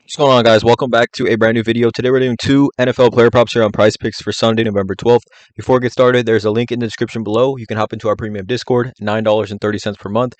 What's going on, guys? Welcome back to a brand new video. Today we're doing two NFL player props here on PrizePicks for Sunday, November 12th. Before we get started, there's a link in the description below. You can hop into our premium Discord, $9.30 per month,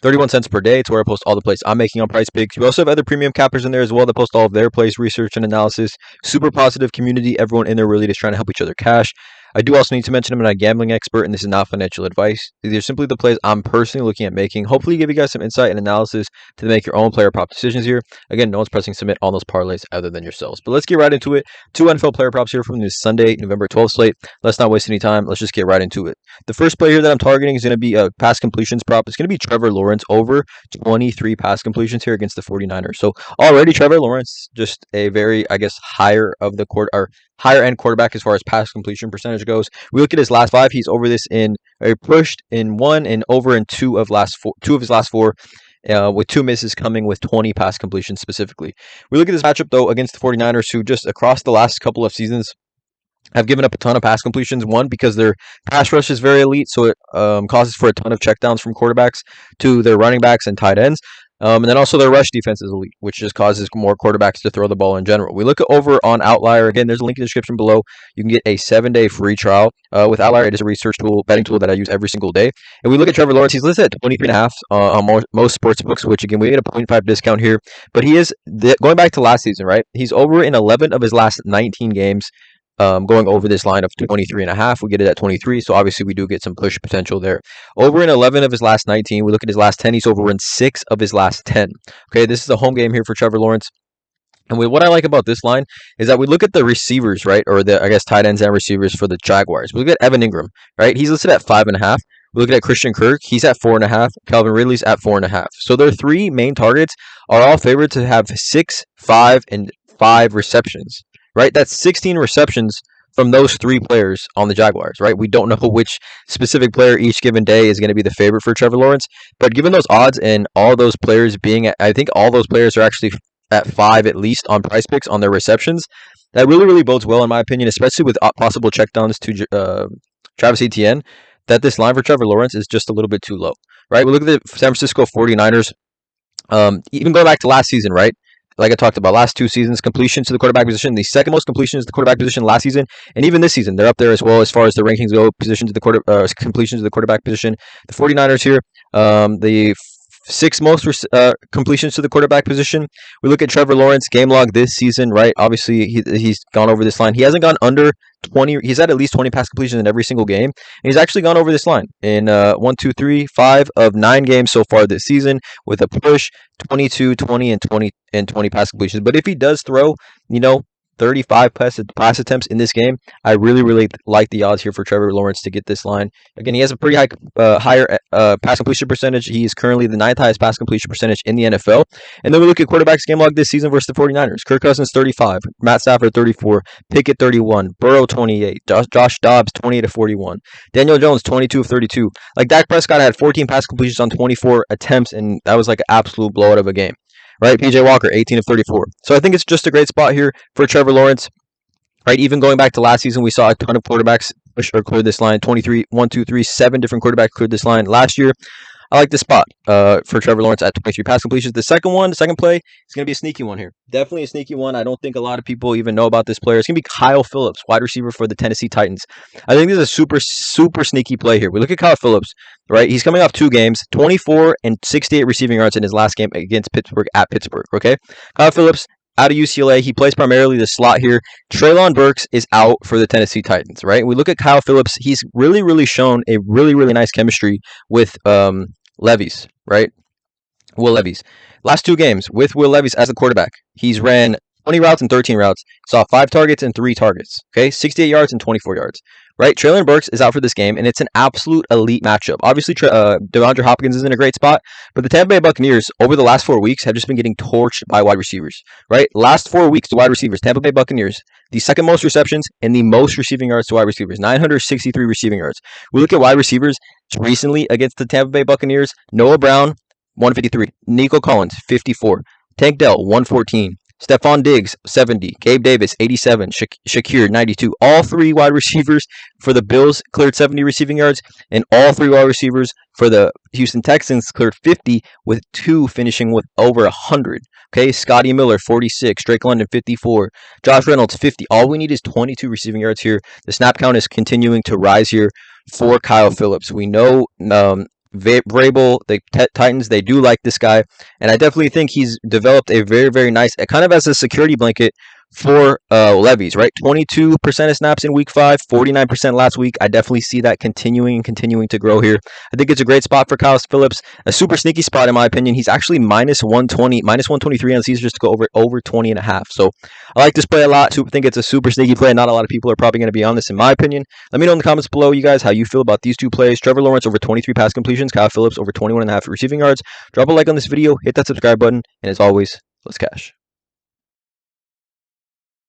31 cents per day. It's where I post all the plays I'm making on PrizePicks. We also have other premium cappers in there as well that post all of their plays, research, and analysis. Super positive community. Everyone in there really just trying to help each other cash. I do also need to mention I'm not a gambling expert, and this is not financial advice. These are simply the plays I'm personally looking at making. Hopefully give you guys some insight and analysis to make your own player prop decisions here. Again, no one's pressing submit on those parlays other than yourselves. But let's get right into it. Two NFL player props here from this Sunday, November 12th slate. Let's not waste any time. Let's just get right into it. The first play here that I'm targeting is going to be a pass completions prop. It's going to be Trevor Lawrence over 23 pass completions here against the 49ers. So already Trevor Lawrence, just a very, higher of the court or higher end quarterback as far as pass completion percentage goes. We look at his last five. He's over this in pushed in one and over in two of his last four. With two misses coming with 20 pass completions specifically. We look at this matchup, though, against the 49ers, who just across the last couple of seasons have given up a ton of pass completions. One, because their pass rush is very elite, so it causes for a ton of checkdowns from quarterbacks to their running backs and tight ends. And then also their rush defense is elite, which just causes more quarterbacks to throw the ball in general. We look at over on Outlier. Again, there's a link in the description below. You can get a 7-day free trial with Outlier. It is a research tool, betting tool that I use every single day. And we look at Trevor Lawrence. He's listed at 23.5 on most sports books, which again, we get a 0.5 discount here. But he is, going back to last season, right? He's over in 11 of his last 19 games. Going over this line of 23.5, we get it at 23, so obviously we do get some push potential there. Over in 11 of his last 19, we look at his last 10, he's over in 6 of his last 10. Okay, this is a home game here for Trevor Lawrence. And what I like about this line is that we look at the receivers, right, or the, tight ends and receivers for the Jaguars. We look at Evan Ingram, right? He's listed at 5.5. We look at Christian Kirk, he's at 4.5. Calvin Ridley's at 4.5. So their three main targets are all favored to have 6, 5, and 5 receptions. Right, that's 16 receptions from those three players on the Jaguars, right? We don't know which specific player each given day is going to be the favorite for Trevor Lawrence, but given those odds and all those players being I think all those players are actually at 5 at least on PrizePicks on their receptions. That really bodes well in my opinion, especially with possible checkdowns to Travis Etienne, that this line for Trevor Lawrence is just a little bit too low, right? We look at the San Francisco 49ers, even going back to last season, right? Like I talked about, last two seasons, completion to the quarterback position. The second most completion is the quarterback position last season, and even this season, they're up there as well as far as the rankings go. Position to the completion to the quarterback position. The 49ers here, the sixth most completions to the quarterback position. We look at Trevor Lawrence game log this season, right? Obviously, he's gone over this line. He hasn't gone under 20. He's had at least 20 pass completions in every single game. And he's actually gone over this line in 5 of 9 games so far this season with a push, 22, 20, and 20 pass completions. But if he does throw, 35 pass attempts in this game, I really like the odds here for Trevor Lawrence to get this line. Again, he has a pretty higher pass completion percentage. He is currently the 9th highest pass completion percentage in the NFL. And then we look at quarterbacks game log this season versus the 49ers. Kirk Cousins 35, Matt Stafford 34, Pickett 31, Burrow 28, Josh Dobbs 28 of 41, Daniel Jones 22 of 32. Like Dak Prescott had 14 pass completions on 24 attempts, and that was like an absolute blowout of a game. Right, PJ Walker, 18 of 34. So I think it's just a great spot here for Trevor Lawrence. Right, even going back to last season, we saw a ton of quarterbacks push or clear this line. 7 different quarterbacks cleared this line last year. I like this spot for Trevor Lawrence at 23 pass completions. The second play, is going to be a sneaky one here. Definitely a sneaky one. I don't think a lot of people even know about this player. It's going to be Kyle Phillips, wide receiver for the Tennessee Titans. I think this is a super sneaky play here. We look at Kyle Phillips, right? He's coming off 2 games, 24 and 68 receiving yards in his last game against Pittsburgh at Pittsburgh, okay? Kyle Phillips, out of UCLA. He plays primarily the slot here. Treylon Burks is out for the Tennessee Titans, right? We look at Kyle Phillips. He's really shown a really nice chemistry with Levis, right? Will Levis. Last 2 games with Will Levis as the quarterback. He's ran 20 routes and 13 routes. Saw 5 targets and 3 targets. Okay, 68 yards and 24 yards. Right? Treylon Burks is out for this game, and it's an absolute elite matchup. Obviously, DeAndre Hopkins is in a great spot, but the Tampa Bay Buccaneers over the last 4 weeks have just been getting torched by wide receivers. Right? Last 4 weeks, the wide receivers, Tampa Bay Buccaneers, the second most receptions and the most receiving yards to wide receivers, 963 receiving yards. We look at wide receivers recently against the Tampa Bay Buccaneers. Noah Brown, 153. Nico Collins, 54. Tank Dell, 114. Stephon Diggs, 70. Gabe Davis, 87. Shakir, 92. All three wide receivers for the Bills cleared 70 receiving yards, and all three wide receivers for the Houston Texans cleared 50, with 2 finishing with over 100. Okay, Scotty Miller, 46. Drake London, 54. Josh Reynolds, 50. All we need is 22 receiving yards here. The snap count is continuing to rise here for Kyle Phillips. We know Vrabel, the Titans, they do like this guy, and I definitely think he's developed a very, very nice, kind of as a security blanket for Levy's, right? 22% of snaps in week 5, 49% last week. I definitely see that continuing to grow here. I think it's a great spot for Kyle Phillips, a super sneaky spot in my opinion. He's actually minus 120, minus 123 on the season just to go over 20 and a half. So I like this play a lot. I think it's a super sneaky play. Not a lot of people are probably going to be on this in my opinion. Let me know in the comments below, you guys, how you feel about these two plays. Trevor Lawrence over 23 pass completions, Kyle Phillips over 21 and a half receiving yards. Drop a like on this video, hit that subscribe button, and as always, let's cash.